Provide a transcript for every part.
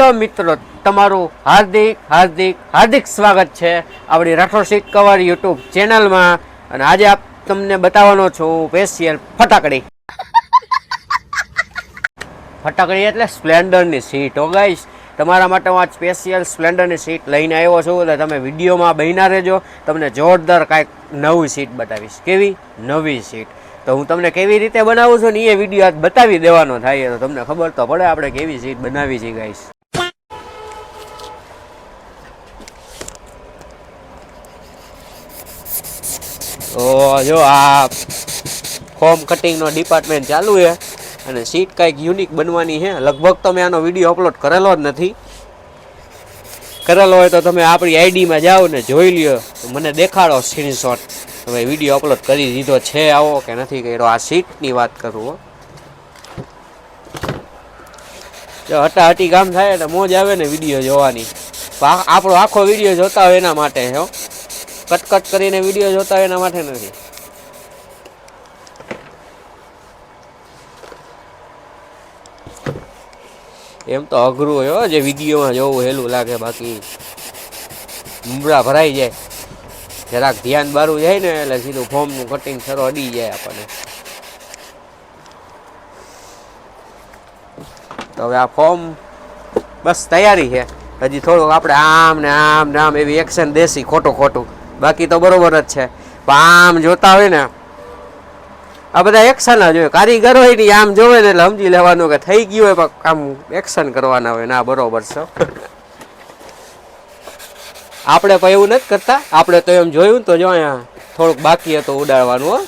Hello મિત્રો, તમારું હાર્દિક હાર્દિક હાર્દિક સ્વાગત છે આપણી રાઠોડ સીટ કવર યુટ્યુબ ચેનલમાં. અને આજે આપ તમને બતાવવાનો છું સ્પેશિયલ ફટાકડી. ફટાકડી એટલે સ્પ્લેન્ડરની સીટ. હો ગાઈસ, તમારા માટે હું આજ સ્પેશિયલ સ્પ્લેન્ડરની સીટ લઈને આવ્યો છું. એટલે તમે વિડીયોમાં બન્યા રહેજો, તમને જોરદાર કાંઈક નવી સીટ બતાવીશ. કેવી નવી સીટ તો હું તમને કેવી રીતે બનાવું છું ને એ વિડીયો આજ બતાવી દેવાનો થાય તો તમને ખબર તો પડે આપણે કેવી સીટ બનાવી છે ગાઈસ. તો જો આ ફોર્મ કટિંગનો ડિપાર્ટમેન્ટ ચાલુ છે અને સીટ કાંઈક યુનિક બનવાની છે. લગભગ તો મેં આનો વિડીયો અપલોડ કરેલો જ નથી. કરેલો હોય તો તમે આપણી આઈડીમાં જાઓ ને જોઈ લ્યો, મને દેખાડો સ્ક્રીનશોટ તમે વિડીયો અપલોડ કરી દીધો છે આવો કે નથી કર્યો. આ સીટની વાત કરું. જો હટાહટી કામ થાય એટલે મોજ આવે ને વિડીયો જોવાની. આપણો આખો વિડીયો જોતા હોય એના માટે હો, કટ કરીને વિડીયો જોતા હોય એના માટે નથી. એમ તો અઘરું હોય જે વિડીયોમાં જોવું હેલું લાગે, બાકી મુંબરા ભરાઈ જાય. જરાક ધ્યાન બારું જાય ને એટલે સીધું ફોર્મનું કટિંગ સરો અડી જાય આપણને. તો હવે આ ફોર્મ બસ તૈયારી છે. હજી થોડુંક આપણે આમ ને આમ ને આમ એવી એક્શન દેશી ખોટું. બાકી તો બરોબર જ છે. પણ આમ જોતા હોય ને આ બધા એક્શન જ હોય. કારીગર હોય ને આમ જોવે ને એટલે સમજી લેવાનું કે થઈ ગયું હોય, પણ આમ એક્શન કરવાના હોય. ના બરોબર છે. આપણે પણ એવું નથી કરતા. આપણે તો એમ જોયું તો જો અહીંયા થોડુંક બાકી હતું ઉડાડવાનું. હો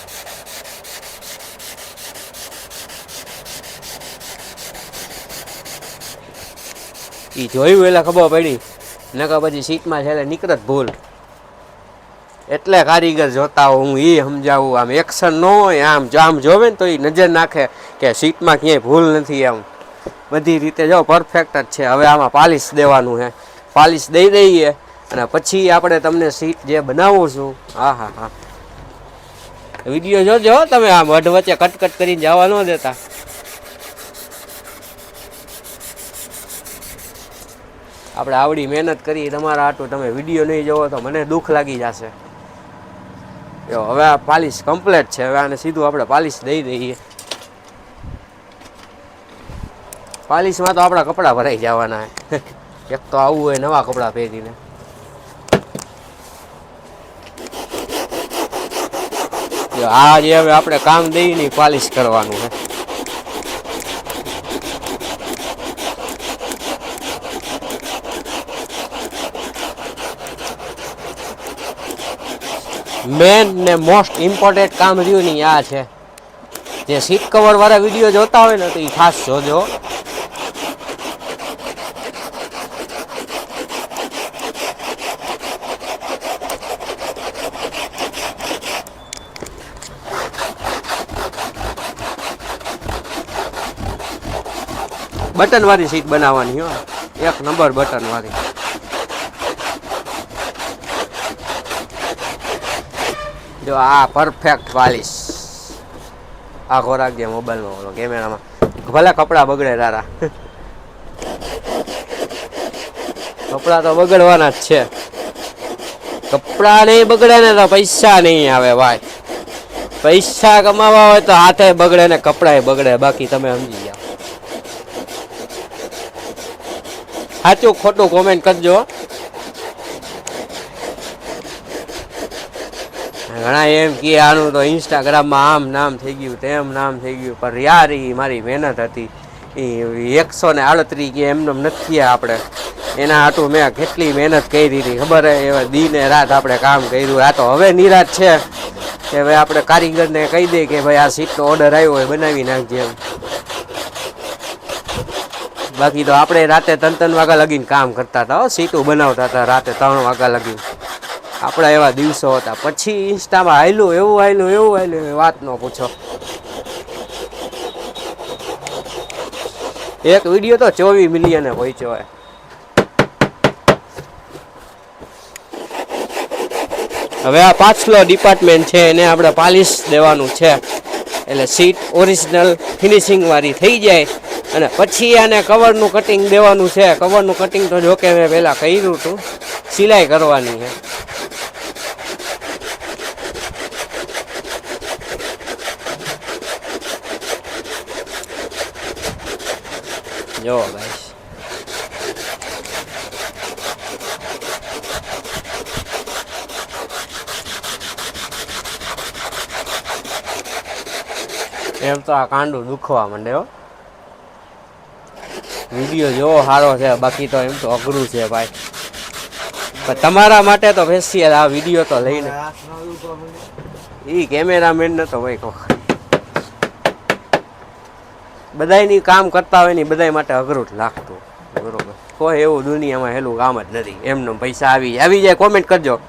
એ જોયું એટલે ખબર પડી, નકર પછી સીટમાં છે એટલે નીકળત ભૂલ. એટલે કારીગર જોતા હોય, હું એ સમજાવું. આમ એક્શન ન હોય, આમ જોવે ને તો એ નજર નાખે કે સીટમાં ક્યાંય ભૂલ નથી. આમ બધી રીતે જો પરફેક્ટ જ છે. હવે આમાં પાલિશ દેવાનું છે. પાલિશ દઈ દઈએ અને પછી આપણે તમને સીટ જે બનાવું છું. હા વિડીયો જોજો તમે. આમ અઢ વચ્ચે કટ કરીને જવા ન દેતા. આપણે આવડી મહેનત કરી તમારા હાટું, તમે વિડીયો નહીં જોવો તો મને દુઃખ લાગી જશે. હવે આ પાલિશ કમ્પ્લીટ છે. હવે આને સીધું આપણે પાલિશ દઈ દઈએ. પાલિશમાં તો આપણા કપડાં ભરાઈ જવાના. એક તો આવું હોય નવા કપડાં પહેરીને. આ જે હવે આપણે કામ દઈને પાલિશ કરવાનું છે. મેન ને મોસ્ટ ઇમ્પોર્ટન્ટ કામ રહ્યું ને આ છે. જે સીટ કવર વાળા વિડીયો જોતા હોય ને તો એ ખાસ જોજો. બટન વાળી સીટ બનાવવાની હો, એક નંબર બટન વાળી. જો આ પરફેક્ટ પાલિશ. આ ખોરાક જે મોબાઈલમાં ઓલો કેમેરામાં ભલે કપડાં બગડે તારા. કપડાં તો બગડવાના જ છે. કપડાં નહીં બગડે ને તો પૈસા નહીં આવે ભાઈ. પૈસા કમાવા હોય તો હાથે બગડે ને કપડાય બગડે. બાકી તમે સમજી જાઓ. સાચું ખોટું કોમેન્ટ કરજો. ઘણા એમ કે આનું તો ઇન્સ્ટાગ્રામમાં આમ નામ થઈ ગયું, તેમ નામ થઈ ગયું. પણ યાર એ મારી મહેનત હતી. એ 138 કે એમને નથી. આપણે એના હાટું મેં કેટલી મહેનત કરી હતી ખબર હે. એવા દીને રાત આપણે કામ કર્યું. આ તો હવે નિરાત છે કે ભાઈ આપણે કારીગરને કહી દઈએ કે ભાઈ આ સીટનો ઓર્ડર આવ્યો હોય બનાવી નાખજે એમ. બાકી તો આપણે રાતે 3 વાગ્યા લગીને કામ કરતા હતા. સીટો બનાવતા હતા રાતે 3 વાગ્યા લગીને. આપણા એવા દિવસો હતા. પછી ઇન્સ્ટામાં હાલ્યું એવું વાત ન પૂછો. એક વિડીયો તો 24 મિલિયને પહોંચ્યો હોય. હવે આ પાછલો ડિપાર્ટમેન્ટ છે એને આપણે પાલિશ દેવાનું છે. એટલે સીટ ઓરિજિનલ ફિનિશિંગ વાળી થઈ જાય અને પછી આને કવરનું કટિંગ દેવાનું છે. કવરનું કટિંગ તો જોકે મેં પહેલાં કર્યું હતું, સિલાઈ કરવાની છે. જો ભાઈ એમ તો આ કાંડું દુખવા માંડે હો. વિડીયો જોવો સારો છે, બાકી તો એમ તો અઘરું છે ભાઈ. પણ તમારા માટે તો ફેશિયલ આ વિડીયો તો લઈને એ કેમેરામેન ને તો ભાઈ બધાયની કામ કરતા હોય ને બધાય માટે અઘરું જ લાગતું, બરોબર. કોઈ એવું દુનિયામાં હેલું કામ જ નથી. એમનો પૈસા આવી જાય. કોમેન્ટ કરજો.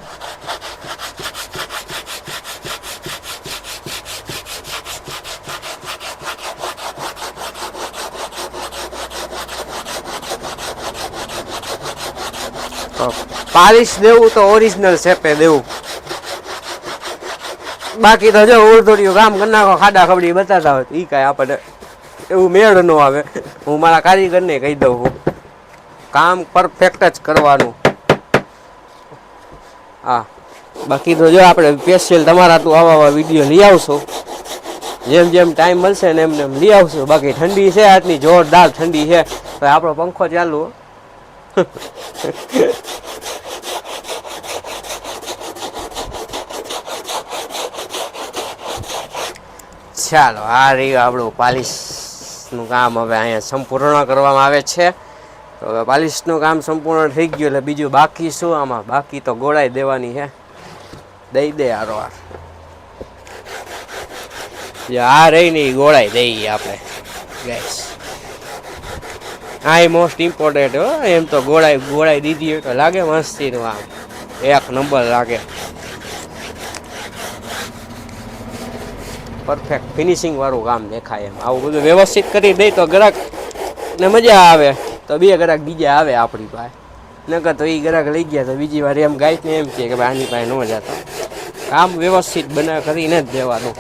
પાલિશ દેવું તો ઓરિજિનલ શેપે દેવું, બાકી તો જો ઉડધોડિયું કામ કરી નાખો, ખાડા ખબડી બતાતા હોય એ કાંઈ આપણને એવું મેળ ન આવે. હું મારા કારીગરને કહી દઉં છું, કામ પરફેક્ટ જ કરવાનું. હા, બાકી તો જો આપણે સ્પેશિયલ તમારા તું આવા વિડીયો લઈ આવશો, જેમ જેમ ટાઈમ મળશે ને એમને એમ લઈ આવશું. બાકી ઠંડી છે આજની, જોરદાર ઠંડી છે, તો આપણો પંખો ચાલુ. ચાલો, આ રહ્યું આપણું પાલિશનું કામ. હવે અહીંયા સંપૂર્ણ કરવામાં આવે છે. તો હવે પાલિશનું કામ સંપૂર્ણ થઈ ગયું, એટલે બીજું બાકી શું આમાં? બાકી તો ગોળાઈ દેવાની છે. દઈ દે આરો આ રહી ને ગોળાઈ દઈએ આપણે ગેસ. આ એ મોસ્ટ ઇમ્પોર્ટન્ટ હો. એમ તો ગોળાઈ દીધી હોય તો લાગે મસ્તીનું, આમ એક નંબર લાગે. પરફેક્ટ ફિનિશિંગ વાળું કામ દેખાય એમ. આવું બધું વ્યવસ્થિત કરી દઈ તો ગ્રાહક ને મજા આવે, તો બે ગ્રાહક બીજા આવે આપણી પાસે. નકર તો એ ગ્રાહક લઈ ગયા તો બીજી વાર એમ ગાયકને એમ કહે કે ભાઈ આની પાસે ન જતા. કામ વ્યવસ્થિત કરીને જ દેવાનું.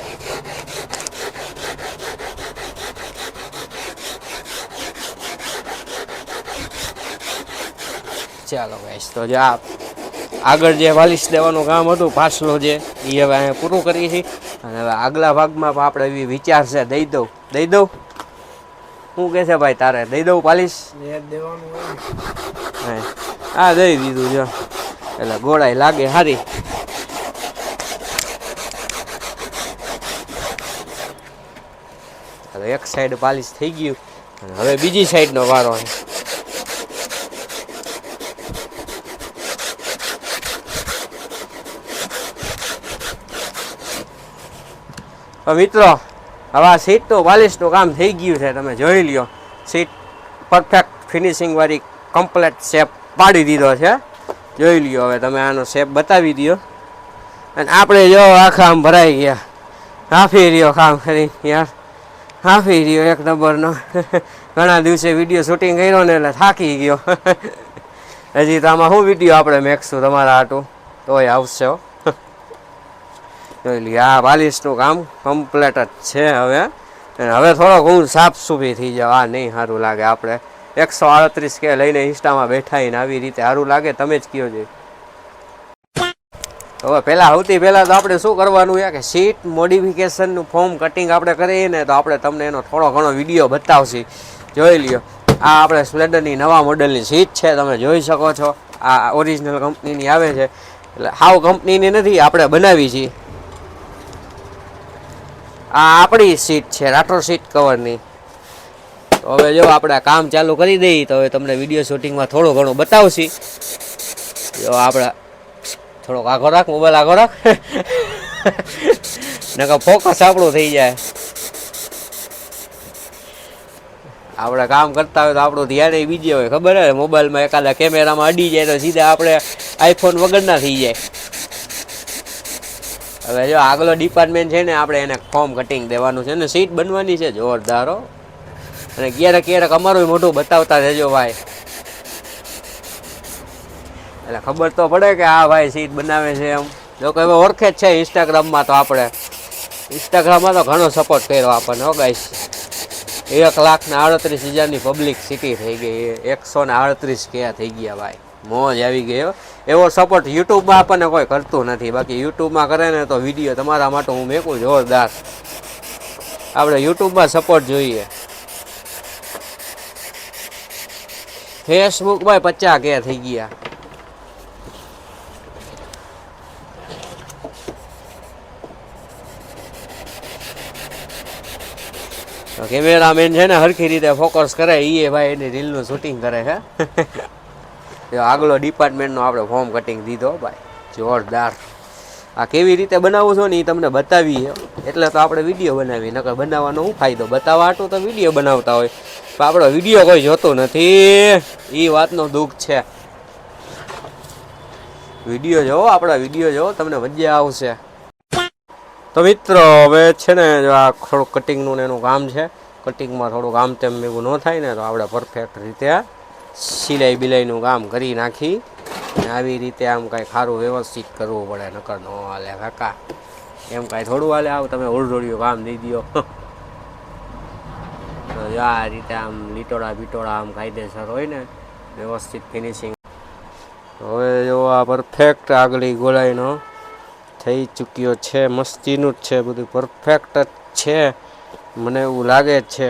ચાલો ગાઈસ, તો જે આગળ જે પાલિશ દેવાનું કામ હતું પાછલું જે, એ હવે અહીંયા પૂરું કરીએ છીએ. અને હવે આગલા ભાગમાં આપણે એવી વિચાર છે, દઈ દઉં. શું કહે છે ભાઈ તારે? દઈ દઉં પાલિશ? હા, દઈ દીધું જો, એટલે ગોળાઈ લાગે સારી. હવે એક સાઈડ પાલિશ થઈ ગયું, અને હવે બીજી સાઈડનો વારો છે. મિત્રો, હવે આ સીટનું પાલિશનું કામ થઈ ગયું છે. તમે જોઈ લ્યો, સીટ પરફેક્ટ ફિનિશિંગ વાળી કમ્પ્લેટ શેપ પાડી દીધો છે. જોઈ લ્યો, હવે તમે આનો શેપ બતાવી દો. અને આપણે જો આખા આમ ભરાઈ ગયા. હાફી રહ્યો કામ કરી યાર, હાફી રહ્યો એક નંબરનો. ઘણા દિવસે વિડીયો શૂટિંગ કર્યો ને એટલે થાકી ગયો. હજી તો આમાં શું વિડીયો આપણે મેકશું તમારા હાટું, તોય આવશે. આ પાલિશનું કામ કમ્પ્લેટ જ છે. હવે થોડોક હું સાફ સુફી થઈ જાવ. આ નહીં સારું લાગે. આપણે 138 કે લઈને ઇન્સ્ટામાં બેઠાઈને આવી રીતે સારું લાગે? તમે જ કહો છો. હવે સૌથી પહેલાં તો આપણે શું કરવાનું છે કે સીટ મોડિફિકેશનનું ફોર્મ કટિંગ આપણે કરીએ ને, તો આપણે તમને એનો થોડો ઘણો વિડીયો બતાવશી. જોઈ લ્યો, આ આપણે સ્પ્લેન્ડરની નવા મોડલની સીટ છે, તમે જોઈ શકો છો. આ ઓરિજિનલ કંપનીની આવે છે, એટલે હાવ કંપનીની નથી, આપણે બનાવી છીએ. આ આપણી સીટ છે, રાઠોડ સીટ કવરની. તો હવે જો આપણે કામ ચાલુ કરી દઈએ, તો હવે તમને વિડીયો શૂટિંગમાં થોડું ઘણું બતાવશી. જો આપણે થોડોક આગો રાખ, મોબાઈલ આગો રાખ, નકર ફોકસ આપણું થઈ જાય. આપણે કામ કરતા હોય તો આપણું ધ્યાન બીજે હોય, ખબર હે? મોબાઈલમાં એકાદા કેમેરામાં અડી જાય તો સીધા આપણે આઈફોન વગરના થઈ જાય. હવે જો આગલો ડિપાર્ટમેન્ટ છે ને, આપણે એને ફોર્મ કટિંગ દેવાનું છે ને સીટ બનવાની છે જોરદારો. અને ક્યારેક અમારું મોઢું બતાવતા જજો ભાઈ, એટલે ખબર તો પડે કે આ ભાઈ સીટ બનાવે છે એમ. જો કે હવે ઓળખે જ છે ઇન્સ્ટાગ્રામમાં, તો આપણે ઇન્સ્ટાગ્રામમાં તો ઘણો સપોર્ટ કર્યો આપણને હો ગાઈસ. 1,38,000ની પબ્લિક સિટી થઈ ગઈ. 138 કે થઈ ગયા ભાઈ. મોજ આવી ગયો. એવો સપોર્ટ યુટ્યુબમાં આપણને કોઈ કરતું નથી. બાકી યુટ્યુબમાં કરે ને તો વિડીયો તમારા માટે હું મેકું જોરદાર. આપણે યુટ્યુબમાં સપોર્ટ જોઈએ. ફેસબુકમાં 50 કે થઈ ગયા. કેમેરામેન છે ને હરખી રીતે ફોકસ કરે એ ભાઈ એની રીલનું શૂટિંગ કરે છે. આગલો ડિપાર્ટમેન્ટનો આપણે ફોર્મ કટિંગ દીધો ભાઈ જોરદાર. આ કેવી રીતે બનાવું છો ને એ તમને બતાવીએ એટલે તો આપણે વિડીયો બનાવી. નકર બનાવવાનો શું ફાયદો? બતાવવા હાટું તો વિડીયો બનાવતા હોય પણ આપણો વિડીયો કોઈ જોતો નથી. એ વાતનો દુઃખ છે. વિડીયો જોવો, આપણા વિડીયો જોવો, તમને મજા આવશે. તો મિત્રો હવે છે ને આ થોડુંક કટિંગનું એનું કામ છે. કટિંગમાં થોડુંક આમ તેમ ભેગું ન થાય ને તો આપણે પરફેક્ટ રીતે સિલાઈ બિલાઈનું કામ કરી નાખી. અને આવી રીતે આમ કાંઈ સારું વ્યવસ્થિત કરવું પડે. નકર ન હાલે કાકા. એમ કાંઈ થોડું હાલે. આવું તમે ઓળધોડિયું કામ દઈ દો તો આ રીતે આમ લીટોડા બીટોડા આમ કાયદેસર હોય ને વ્યવસ્થિત ફિનિશિંગ. હવે જો આ પરફેક્ટ આગળી ગોળાઈનો થઈ ચૂક્યો છે. મસ્તીનું જ છે, બધું પરફેક્ટ જ છે મને એવું લાગે જ છે.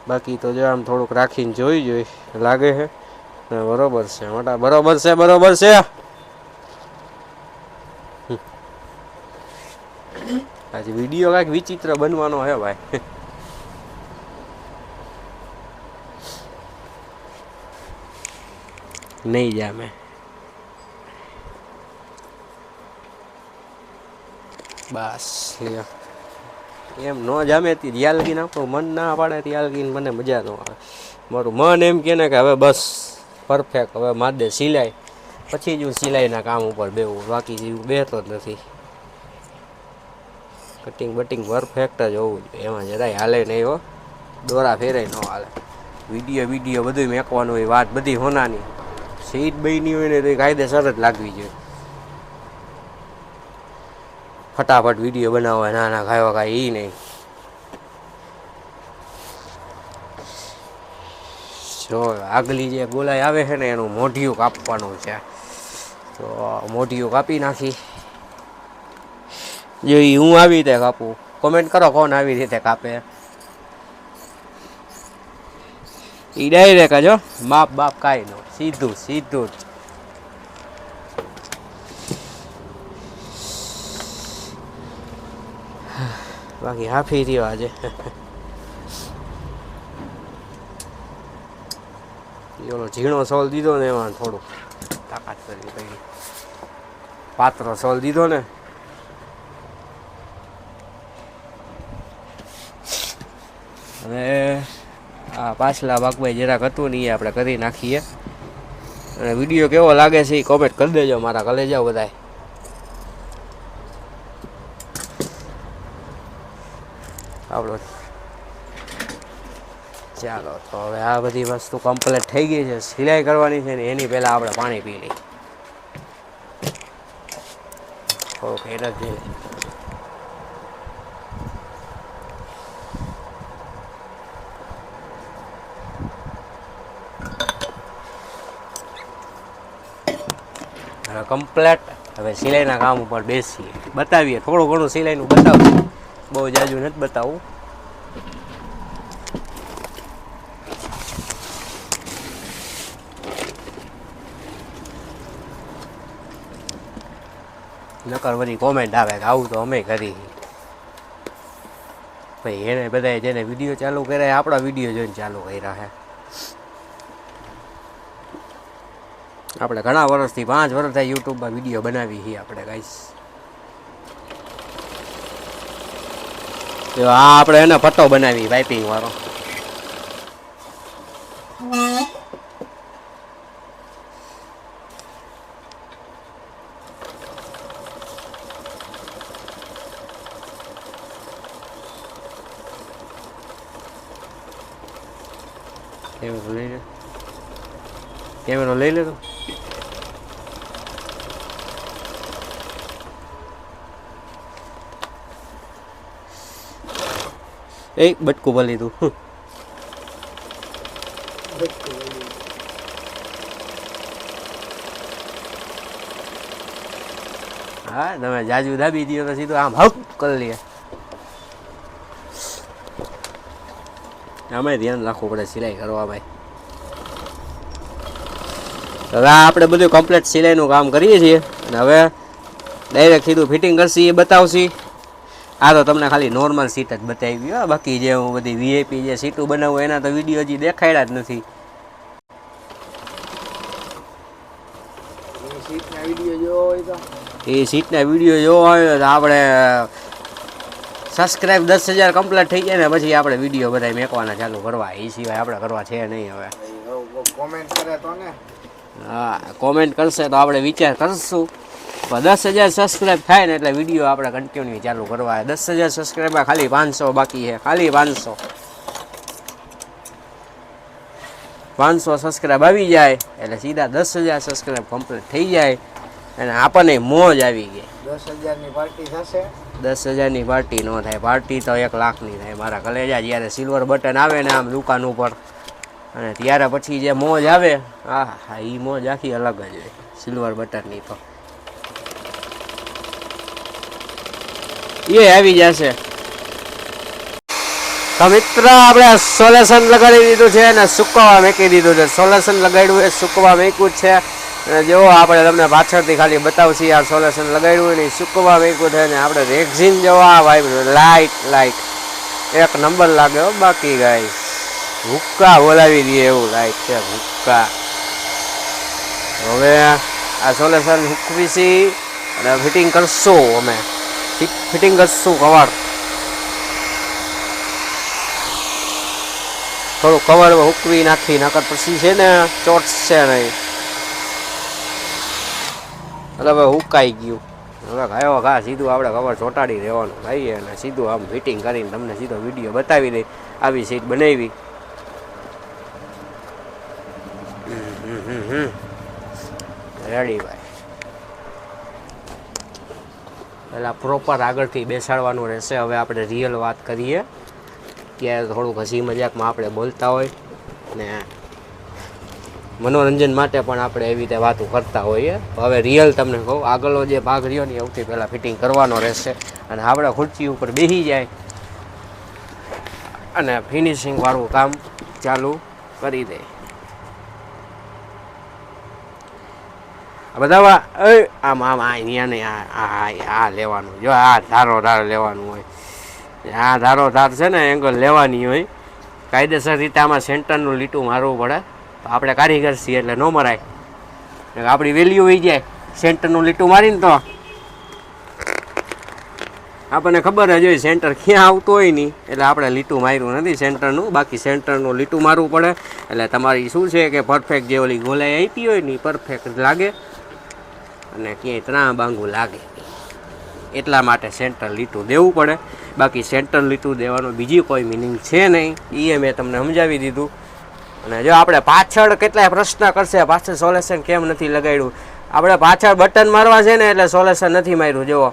બાકી તો જો આમ થોડુંક રાખીને જોઈ લાગે છે બરોબર છે. મોટા બરોબર છે, બરોબર છે. આજે વિડીયો કાંઈક વિચિત્ર બનવાનો હે ભાઈ. નહીં જામે બસ એમ ન જામે તી રિયાલગીન આપણું મન ના પાડે રિયાલગીન મને મજા ન આવે. મારું મન એમ કહે ને કે હવે બસ પરફેક્ટ હવે માર દે સિલાઈ, પછી જ હું સિલાઈના કામ ઉપર બેવું. બાકી હું બેતો જ નથી. કટિંગ બટિંગ પરફેક્ટ જ હોવું જોઈએ. એમાં જરાય હાલે નહીં હો. દોરા ફેરાય ન હાલે. વિડીયો બધું મેકવાનું હોય. વાત બધી હોનાની. સીટ બની હોય ને તો કાયદેસર જ લાગવી જોઈએ. ફટાફટ વિડીયો બનાવવા નાના ખાવા કાંઈ એ નહીં. જો આગલી જે ગોલાઈ આવે છે ને એનું મોઢિયું કાપવાનું છે. તો મોઢિયું કાપી નાખી. જો એ હું આવી રીતે કાપું. કોમેન્ટ કરો કોણ આવી રીતે કાપે. એ ડાયરેક્ટ જો માપ બાપ કાંઈ ન, સીધું સીધું જ. બાકી હાફી રહ્યો આજે. ઓલો ઝીણો સોલ દીધો ને એમાં થોડુંક તાકાત કરવી પડી. પાતળો સોલ દીધો ને હવે આ પાછલા ભાગમાં જરાક હતું ને એ આપણે કરી નાખીએ. અને વિડીયો કેવો લાગે છે એ કોમેન્ટ કરી દેજો મારા કલેજાઓ બધાય. આપણો ચાલો તો હવે આ બધી વસ્તુ કમ્પ્લીટ થઈ ગઈ છે. સિલાઈ કરવાની છે ને એની પહેલાં આપણે પાણી પી લઈએ. થોડુંક એનર્જી હવે કમ્પ્લેટ. હવે સિલાઈના કામ ઉપર બેસીએ, બતાવીએ. થોડું ઘણું સિલાઈનું બતાવું, બહુ જાજુ નથી બતાવું. નકર બધી કોમેન્ટ આવે કે આવું તો અમે કરી. ભાઈ એને બધા જેને વિડીયો ચાલુ કર્યા આપણા વિડીયો જોઈને ચાલુ કર્યા છે. આપણે ઘણા વર્ષથી 5 વર્ષ થાય યુટ્યુબમાં વિડીયો બનાવી છીએ આપણે ગાઈસ. તો આ આપણે એને પટ્ટો બનાવી પાઇપિંગ વાળો. કેમેરો લઈ લે તો. એ બટકું ભલી તું હા તમે જાજુ દાબી દો તો સીધું આમ હક કરી લે અમે ધ્યાન રાખવું પડે સિલાઈ કરવા ભાઈ હવે આપણે બધું કમ્પ્લીટ સિલાઈનું કામ કરીએ છીએ અને હવે ડાયરેક્ટ સીધું ફિટિંગ કરશી એ બતાવશી આ તો તમને ખાલી નોર્મલ સીટ જ બતાવી હોય બાકી જે હું બધી વીઆઈપી જે સીટું બનાવું એના તો વિડીયો હજી દેખાડ્યા જ નથી એ સીટના વિડીયો જોવો હોય તો આપણે સબસ્ક્રાઈબ 10,000 કમ્પ્લીટ થઈ જાય ને પછી આપણે વિડીયો બધા મેકવાના ચાલુ કરવા એ સિવાય આપણે કરવા છે નહીં હવે કોમેન્ટ કરે તો ને હા કોમેન્ટ કરશે તો આપણે વિચાર કરશું પણ 10,000 સબસ્ક્રાઈબ થાય ને એટલે વિડીયો આપણે કન્ટિન્યુ ચાલુ કરવા 10,000 સબસ્ક્રાઈબર ખાલી 500 બાકી છે ખાલી 500 સબસ્ક્રાઈબ આવી જાય એટલે સીધા 10,000 સબસ્ક્રાઈબ કમ્પ્લીટ થઈ જાય અને આપણને મોજ આવી ગઈ 10,000ની પાર્ટી થશે 10,000ની પાર્ટી ન થાય પાર્ટી તો 1 લાખની થાય મારા કલેજા જ્યારે સિલ્વર બટન આવે ને આમ દુકાન ઉપર અને ત્યારે પછી જે મોજ આવે હા હા એ મોજ આખી અલગ જ હોય સિલ્વર બટનની તો એ આવી જશે તો મિત્ર આપણે સોલ્યુશન લગાડી દીધું છે અને સુકવા મેકી દીધું છે સોલ્યુશન લગાડ્યું એ સુકવા મેક્યું છે અને જો આપણે તમને પાછળથી ખાલી બતાવશી આ સોલ્યુશન લગાડ્યું ને સુકવા મેક્યું છે ને આપણે રેક્ઝિન જેવા ભાઈ લાઈટ એક નંબર લાગે બાકી ગાઈસ હુક્કા બોલાવી દઈએ એવું લાઈટ છે હુક્કા હવે આ સોલ્યુશન હુકવીશી અને ફિટિંગ કરશું અમે ફિટિંગ કરશું કવર થોડું કવર હુકવી નાખી નકર પછી છે ને ચોટશે નહીં એટલે હવે હુકાઈ ગયું હવે ગાયો ઘા સીધું આપણે કવર ચોંટાડી રહેવાનું ભાઈ અને સીધું આમ ફિટિંગ કરીને તમને સીધો વિડીયો બતાવી દઈ આવી સીટ બનાવી રેડી ભાઈ પેલા પ્રોપર આગળથી બેસાડવાનું રહેશે હવે આપણે રિયલ વાત કરીએ ત્યારે થોડુંક હસી મજાકમાં આપણે બોલતા હોય ને મનોરંજન માટે પણ આપણે એવી રીતે વાતો કરતા હોઈએ હવે રિયલ તમને કહું આગળનો જે ભાગ રહ્યો ને સૌથી પહેલાં ફિટિંગ કરવાનો રહેશે અને આપણે ખુરશી ઉપર બેસી જાય અને ફિનિશિંગવાળું કામ ચાલુ કરી દે બધા આમ અહીંયા ને આ લેવાનું જો આ ધારો લેવાનું હોય આ ધારો છે ને એંગલ લેવાની હોય કાયદેસર રીતે આમાં સેન્ટરનું લીટું મારવું પડે આપણે કારીગર છીએ એટલે ન મરાય આપણી વેલ્યુ હોઈ જાય સેન્ટરનું લીટું મારીને તો આપણને ખબર જ હોય સેન્ટર ક્યાં આવતું હોય નહીં એટલે આપણે લીટું માર્યું નથી સેન્ટરનું બાકી સેન્ટરનું લીટું મારવું પડે એટલે તમારી શું છે કે પરફેક્ટ જે ઓલી ગોલાઈ આપી હોય ને પરફેક્ટ લાગે અને ક્યાંય ત્રાં બાંગું લાગે એટલા માટે સેન્ટર લીટું દેવું પડે બાકી સેન્ટર લીટું દેવાનો બીજી કોઈ મિનિંગ છે નહીં એ મેં તમને સમજાવી દીધું અને જો આપણે પાછળ કેટલાય પ્રશ્ન કરશે પાછળ સોલ્યુશન કેમ નથી લગાડ્યું આપણે પાછળ બટન મારવા છે ને એટલે સોલ્યુશન નથી માર્યું જુઓ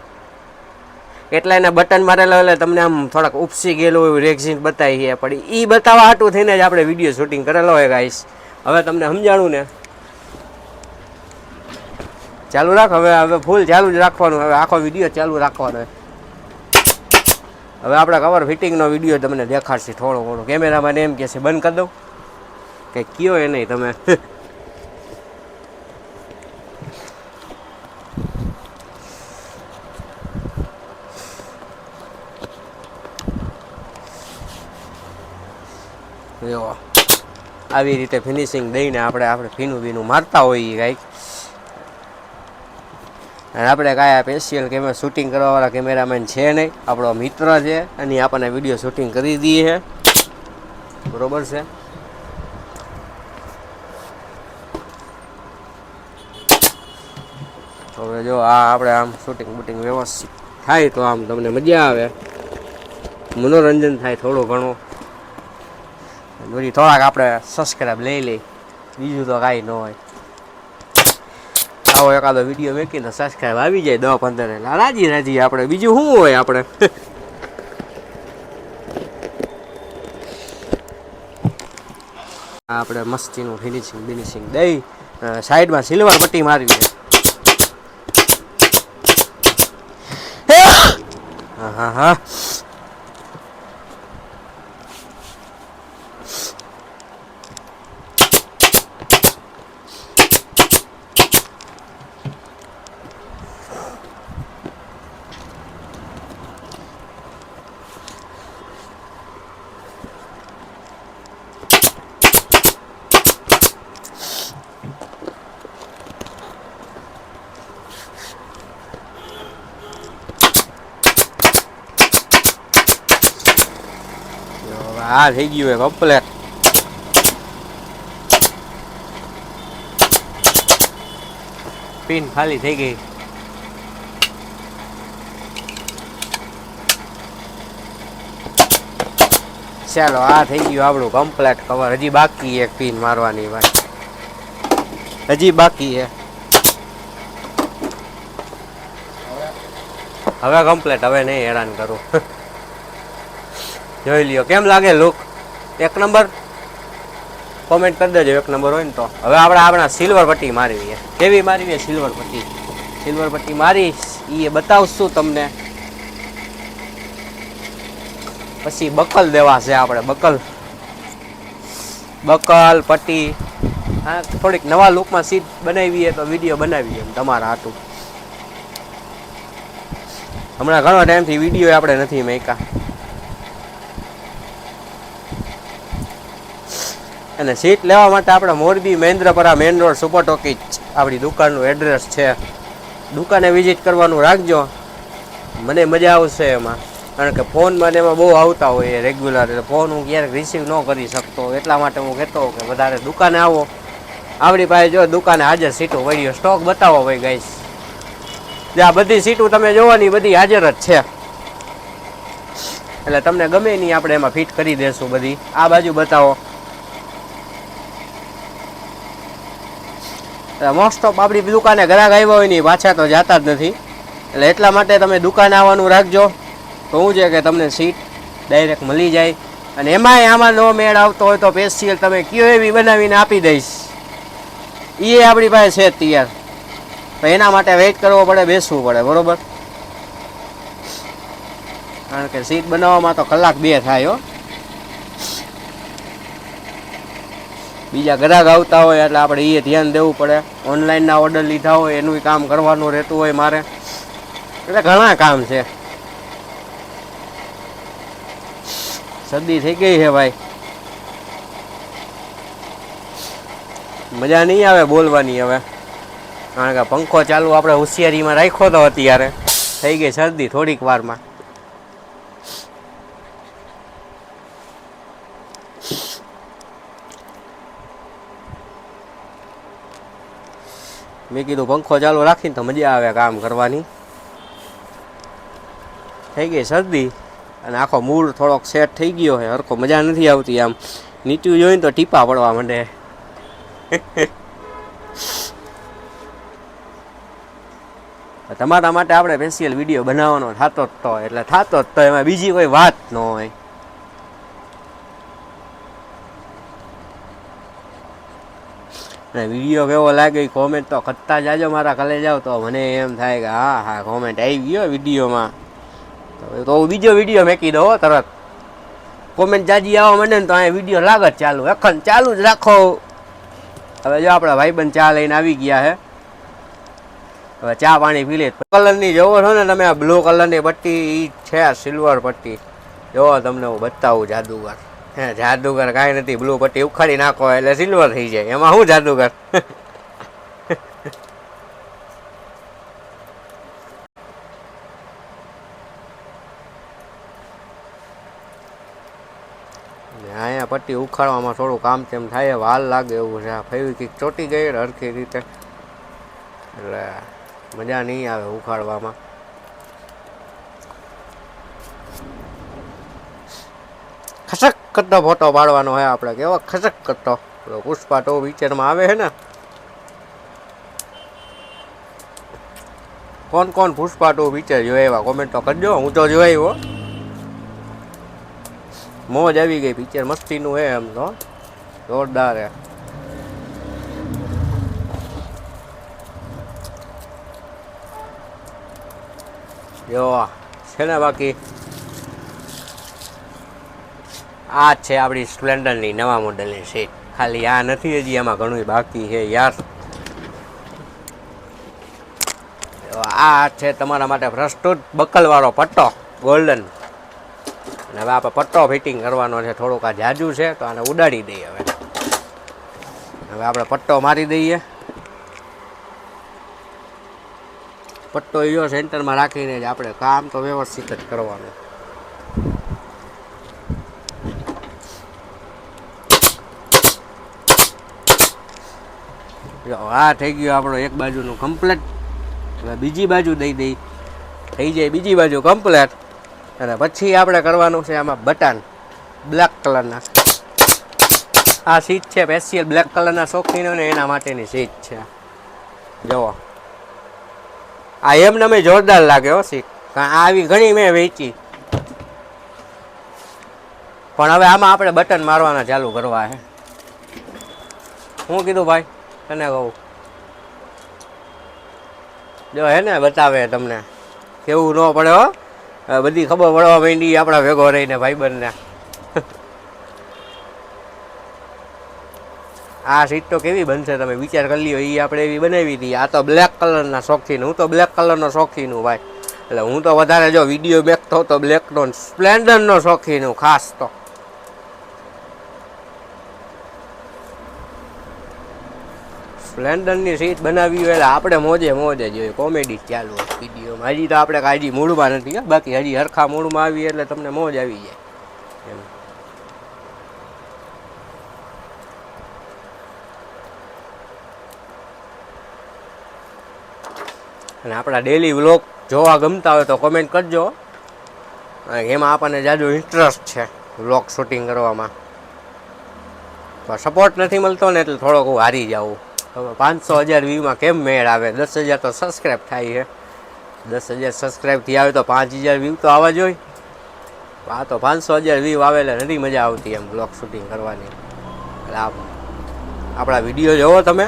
એટલે એને બટન મારેલા એટલે તમને આમ થોડાક ઉપસી ગયેલું એવું રેક્ઝિન બતાવી પણ એ બતાવવા હાટું થઈને જ આપણે વિડીયો શૂટિંગ કરેલો હોય ગાઈસ હવે તમને સમજાણું ને ચાલુ રાખ હવે ફૂલ ચાલુ જ રાખવાનું હવે આખો વિડીયો ચાલુ રાખવાનો હવે આપણે કવર ફિટિંગનો વિડીયો તમને દેખાડશે થોડો ઘણો કેમેરામેન એમ કહે છે બંધ કરી દઉં કંઈ કયો એ નહીં તમે જો આવી રીતે ફિનિશિંગ દઈને આપણે ફીનું બીનું મારતા હોઈએ કાંઈક અને આપણે કાંઈ સ્પેશિયલ કેમેરા શૂટિંગ કરવાવાળા કેમેરામેન છે નહીં આપણો મિત્ર છે અને આપણને વિડીયો શૂટિંગ કરી દઈએ છે બરાબર છે હવે જો આ આપણે આમ શૂટિંગ બૂટિંગ વ્યવસ્થિત થાય તો આમ તમને મજા આવે મનોરંજન થાય થોડું ઘણું બધી થોડાક આપણે સબસ્ક્રાઈબ લઈ બીજું તો કાંઈ ન હોય આવો એકાદો વિડીયો મેકીને સબસ્ક્રાઈબ આવી જાય 10-15 એટલે રાજી આપણે બીજું શું હોય આપણે આપણે મસ્તીનું ફિનિશિંગ દઈ સાઈડમાં સિલ્વર પટ્ટી મારવી છે. હા હા આ થઈ ગયું હે કમ્પ્લેટ. પિન ખાલી થઈ ગઈ. ચાલો આ થઈ ગયું આપણું કમ્પ્લેટ કવર. હજી બાકી એક પિન મારવાની ભાઈ, હજી બાકી છે. હવે કમ્પ્લેટ, હવે નહીં હેરાન કરું. જોઈ લ્યો કેમ લાગે લુક? એક નંબર. કોમેન્ટ કરી દેજો એક નંબર હોય ને તો. હવે આપણે આપણા સિલ્વર પટ્ટી મારવી છે. કેવી મારવી છે સિલ્વર પટ્ટી? સિલ્વર પટ્ટી મારી એ બતાવશું તમને. પછી બકલ દેવા છે આપણે, બકલ પટ્ટી. હા થોડીક નવા લુકમાં સીટ બનાવીએ તો વિડીયો બનાવીએ એમ તમારા હાટું. હમણાં ઘણો ટાઈમથી વિડીયો આપણે નથી મેક્યા. અને સીટ લેવા માટે આપણે Morbi Mahendrapara main road super talkies આપણી દુકાનનું એડ્રેસ છે. દુકાને વિઝિટ કરવાનું રાખજો, મને મજા આવશે એમાં. કારણ કે ફોનમાં ને એમાં બહુ આવતા હોય રેગ્યુલર, એટલે ફોન હું ક્યારેક રિસીવ ન કરી શકતો. એટલા માટે હું કહેતો કે વધારે દુકાને આવો. આપણી પાસે જો દુકાને હાજર સીટો વળ્યો સ્ટોક બતાવો ભાઈ ગાઈસ. આ બધી સીટો તમે જોવાની બધી હાજર જ છે, એટલે તમને ગમે નહીં આપણે એમાં ફિટ કરી દેશું બધી. આ બાજુ બતાવો. મોસ્ટ ઓફ આપણી દુકાને ગ્રાહક આવ્યા હોય ને પાછા તો જતા જ નથી, એટલે એટલા માટે તમે દુકાને આવવાનું રાખજો. તો શું છે કે તમને સીટ ડાયરેક્ટ મળી જાય. અને એમાંય આમાં નો મેળ આવતો હોય તો સ્પેશિયલ તમે કયો એવી બનાવીને આપી દઈશ, એ આપણી પાસે છે તૈયાર. તો એના માટે વેઇટ કરવો પડે, બેસવું પડે, બરોબર? કારણ કે સીટ બનાવવામાં તો કલાક 2 થાય હો. બીજા ગ્રાહક આવતા હોય એટલે આપણે એ ધ્યાન દેવું પડે. ઓનલાઈનના ઓર્ડર લીધા હોય એનું કામ કરવાનું રહેતું હોય મારે, એટલે ઘણા કામ છે. શરદી થઈ ગઈ છે ભાઈ, મજા નહીં આવે બોલવાની હવે. કારણ કે પંખો ચાલુ આપણે હોશિયારીમાં રાખ્યો તો અત્યારે થઈ ગઈ શરદી થોડીક વારમાં. મેં કીધું પંખો ચાલુ રાખીને તો મજા આવે કામ કરવાની. થઈ ગઈ શરદી અને આખો મૂડ થોડોક સેટ થઈ ગયો છે હરખો. મજા નથી આવતી, આમ નીચું જોઈને તો ટીપા પડવા માંડે. તમારા માટે આપણે સ્પેશિયલ વિડીયો બનાવવાનો થતો જ તો, એટલે થતો જ તો, એમાં બીજી કોઈ વાત ન હોય. અને વિડીયો કેવો લાગે કોમેન્ટ તો કરતા જાજો મારા કલે જાવ, તો મને એમ થાય કે હા હા કોમેન્ટ આવી ગયો વિડીયોમાં, તો હું બીજો વિડીયો મેકી દો તરત. કોમેન્ટ જાજી આવવા માંડે ને તો અહીંયા વિડીયો લાગે જ ચાલુ, અખંડ ચાલુ જ રાખો. હવે જો આપણા ભાઈબંધ ચા લઈને આવી ગયા છે, હવે ચા પાણી પી લે. કલરની જોવો છો ને તમે, આ બ્લુ કલરની પટ્ટી એ છે સિલ્વર પટ્ટી. જોવો તમને હું બતાવું જાદુગર. હે જાદુગર કાંઈ નથી, બ્લુ પટ્ટી ઉખાડી નાખો એટલે સિલ્વર થઈ જાય, એમાં શું જાદુગર. અહીંયા પટ્ટી ઉખાડવામાં થોડું કામ તેમ થાય, વાર લાગે એવું છે. ફેવિકિક ચોટી ગઈ હરખી રીતે, એટલે મજા નહીં આવે ઉખાડવામાં. ખસક કરતો ફોટો પાડવાનો હોય આપણે, કેવો ખસક કરતો પુષ્પા ટો પિક્ચરમાં આવે છે ને. કોણ કોણ પુષ્પા ટુ પિક્ચર જોયા એવા કોમેન્ટ તો કરજો. હું તો જોયો, મોજ આવી ગઈ. પિક્ચર મસ્તીનું હે એમ તો. જોરદાર હે. જો છે ને બાકી આ છે આપણી સ્પ્લેન્ડરની નવા મોડલની સીટ. ખાલી આ નથી હજી, એમાં ઘણું બાકી છે યાર. આ છે તમારા માટે પ્રસ્તુત બકલવાળો પટ્ટો ગોલ્ડન. અને હવે આપણે પટ્ટો ફિટિંગ કરવાનો છે. થોડુંક આ જાજુ છે તો આને ઉડાડી દઈએ. હવે આપણે પટ્ટો મારી દઈએ. પટ્ટો એવો સેન્ટરમાં રાખીને જ આપણે કામ તો વ્યવસ્થિત જ કરવાનું. આ થઈ ગયું આપણો એક બાજુનું કમ્પ્લેટ. હવે બીજી બાજુ દઈ દઈ, થઈ જાય બીજી બાજુ કમ્પ્લેટ. અને પછી આપણે કરવાનું છે આમાં બટન બ્લેક કલરના. આ સીટ છે સ્પેશિયલ બ્લેક કલરના શોખીનો ને એના માટેની સીટ છે. જુઓ આ એમને મેં જોરદાર લાગે હો સીટ. આવી ઘણી મેં વેચી, પણ હવે આમાં આપણે બટન મારવાના ચાલુ કરવા છે. શું કીધું ભાઈ તને કહું? જો હે ને બતાવે તમને, કેવું ન પડે હો. બધી ખબર પડવા માંડી આપણા ભેગો રહીને ભાઈબંધને. આ સીટ તો કેવી બનશે તમે વિચાર કરી લ્યો. એ આપણે એવી બનાવી હતી. આ તો બ્લેક કલરના શોખીન. હું તો બ્લેક કલરનો શોખીન હું ભાઈ. એટલે હું તો વધારે જો વિડીયો મેકતો તો બ્લેકનો સ્પ્લેન્ડરનો શોખીન હું ખાસ. તો સ્પ્લેન્ડરની સીટ બનાવી હોય એટલે આપણે મોજે મોજે જોઈએ. કોમેડી ચાલુ હોય વિડીયોમાં. હજી તો આપણે કાંઈ મૂડમાં નથી. બાકી હજી હરખા મૂડમાં આવીએ એટલે તમને મોજ આવી જાય એમ. અને આપણા ડેલી વ્લોગ જોવા ગમતા હોય તો કોમેન્ટ કરજો. એમાં આપણને જાજો ઇન્ટરેસ્ટ છે વ્લોગ શૂટિંગ કરવામાં. પણ સપોર્ટ નથી મળતો ને એટલે થોડોક હું હારી જાઉં. હવે 500,000 વ્યૂમાં કેમ મેળ આવે? 10,000 તો સબસ્ક્રાઈબ થાય છે. 10,000 સબસ્ક્રાઈબ થી આવે તો 5,000 વ્યૂ તો આવવા જોઈએ. આ તો 500,000 વ્યૂ આવે એટલે નથી મજા આવતી એમ બ્લોગ શૂટિંગ કરવાની. એટલે આપણા વિડીયો જોવો તમે,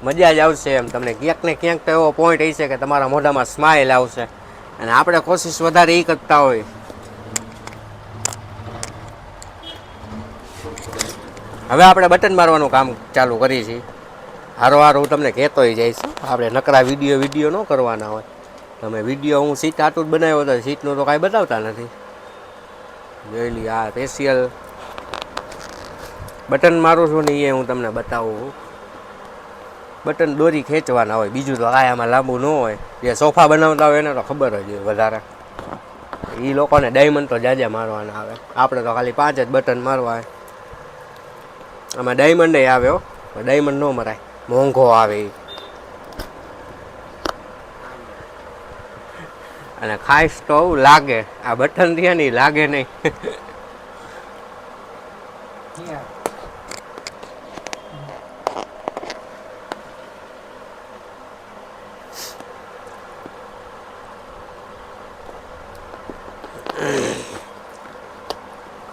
મજા જ આવશે એમ. તમને ક્યાંક ને ક્યાંક તો એવો પોઈન્ટ હશે કે તમારા મોઢામાં સ્માઇલ આવશે. અને આપણે કોશિશ વધારે એ કરતા હોય. હવે આપણે બટન મારવાનું કામ ચાલુ કરીએ છીએ. હારોહાર હું તમને કહેતોય જઈશ. આપણે નકરા વિડીયો ન કરવાના હોય. તમે વિડીયો હું સીટ આટલું જ બનાવ્યો હતો, સીટનું તો કાંઈ બતાવતા નથી. જોઈ લઈએ આ સ્પેશિયલ બટન મારું છું ને એ હું તમને બતાવું. બટન દોરી ખેંચવાના હોય, બીજું તો કાંઈ આમાં લાંબુ ન હોય. જે સોફા બનાવતા હોય એને તો ખબર જ હોય વધારે. એ લોકોને ડાયમંડ તો જાજા મારવાના આવે. આપણે તો ખાલી 5 જ બટન મારવા હોય. આમાં ડાયમંડ આવે હો. ડાયમંડ ન મરાય, મોંઘો આવે. અને ખાસ તો લાગે આ બટન થયા નહીં, લાગે નહીં.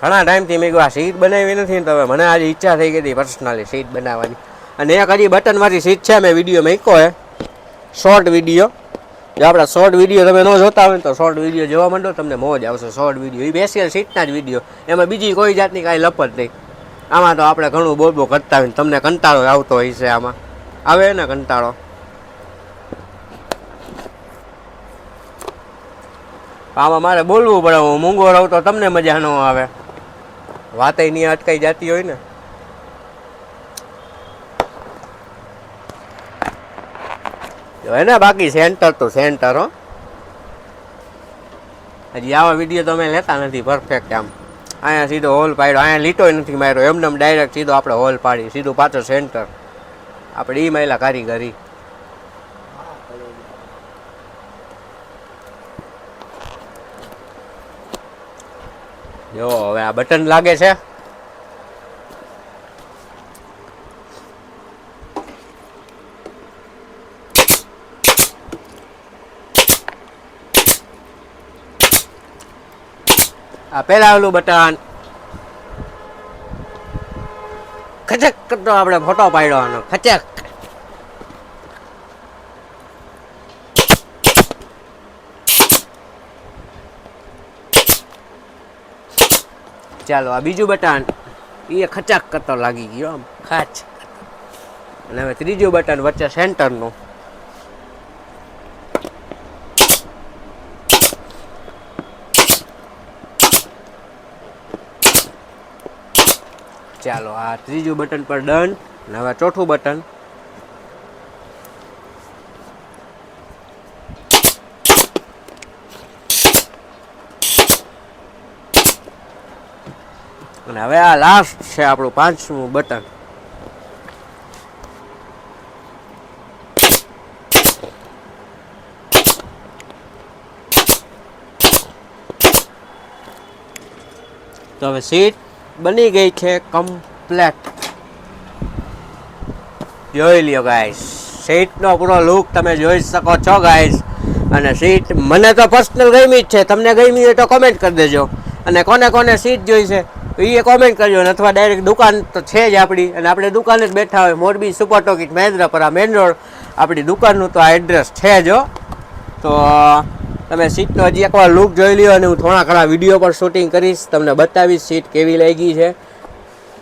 ઘણા ટાઈમથી મેં આ સીટ બનાવી નથી ને, તો હવે મને આજે ઈચ્છા થઈ ગઈ હતી પર્સનલી સીટ બનાવવાની. અને એક હજી બટનવાળી સીટ છે, મેં વિડીયો મૂક્યો હે, શોર્ટ વિડીયો. જો આપણા શોર્ટ વિડીયો તમે ન જોતા હોય ને તો શોર્ટ વિડીયો જોવા માંડો, તમને મોજ આવશે. શોર્ટ વિડીયો એ સ્પેશિયલ સીટના જ વિડીયો, એમાં બીજી કોઈ જાતની કાંઈ લપત નહીં. આમાં તો આપણે ઘણું બોલબો કરતા હોય, તમને કંટાળો આવતો હોય છે. આમાં આવે ને કંટાળો. આમાં મારે બોલવું પડે. હું મૂંગો રહું તો તમને મજા ન આવે. વાતે નહીં અટકાઈ જતી હોય ને. હોય ને બાકી સેન્ટર તો સેન્ટર હો. હજી આવા વિડીયો તો અમે લેતા નથી પરફેક્ટ. આમ અહીંયા સીધો હોલ પાડ્યો, અહીંયા લીટો નથી માર્યો, એમને ડાયરેક્ટ સીધો આપણે હોલ પાડી, સીધું પાછો સેન્ટર. આપણે એ મહિલા કારીગરી. જો હવે આ બટન લાગે છે. આ પહેલા ઓલું બટન, ખચક કરતો આપણે ફોટો પાડવાનો ખચક. ચાલો આ બીજું બટન એ ખચાક કરતો લાગી ગયો આમ ખાચ. અને હવે ત્રીજું બટન વચ્ચે સેન્ટરનું. ચાલો આ ત્રીજું બટન પર ડન. અને હવે ચોથું બટન. અને હવે આ લાસ્ટ છે આપણું 5મું બટન. તો હવે સીટ બની ગઈ છે કમ્પ્લેટ. જોઈ લ્યો ગાઈસ, સીટનો પૂરો લુક તમે જોઈ શકો છો ગાઈસ. અને સીટ મને તો પર્સનલ ગમી જ છે. તમને ગમી હોય તો કોમેન્ટ કરી દેજો. અને કોને કોને સીટ જોઈ છે એ કોમેન્ટ કરજો. ને અથવા ડાયરેક્ટ દુકાન તો છે જ આપણી, અને આપણે દુકાને જ બેઠા હોય. Morbi super talkies Mahendrapara main road આપણી દુકાનનું તો આ એડ્રેસ છે જ. તો તમે સીટનો હજી એકવાર લુક જોઈ લ્યો. અને હું થોડા ઘણા વિડીયો પર શૂટિંગ કરીશ, તમને બતાવીશ સીટ કેવી લાગી છે.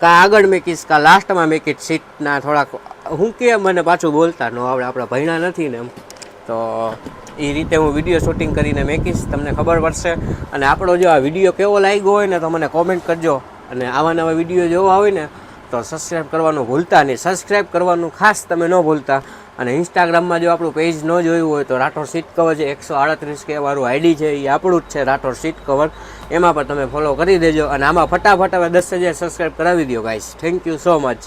કાં આગળ મેકીશ કાં લાસ્ટમાં મેકીશ સીટના થોડાક. હું કે મને પાછું બોલતા ન આવડે, આપણે ભણ્યા નથી ને એમ. તો એ રીતે હું વિડીયો શૂટિંગ કરીને મેકીશ, તમને ખબર પડશે. અને આપણો જો આ વિડીયો કેવો લાગ્યો હોય ને તો મને કોમેન્ટ કરજો. અને આવા નવા વિડીયો જોવા હોય ને તો સબસ્ક્રાઈબ કરવાનું ભૂલતા નહીં. સબસ્ક્રાઈબ કરવાનું ખાસ તમે ન ભૂલતા. અને ઇન્સ્ટાગ્રામમાં જો આપણું પેજ ન જોયું હોય તો રાઠોડ સીટ કવર છે 138K વાળું આઈડી છે, એ આપણું જ છે રાઠોડ સીટ કવર. એમાં પણ તમે ફોલો કરી દેજો. અને આમાં ફટાફટ હવે 10,000 સબસ્ક્રાઈબ કરાવી દો guys. Thank you so much.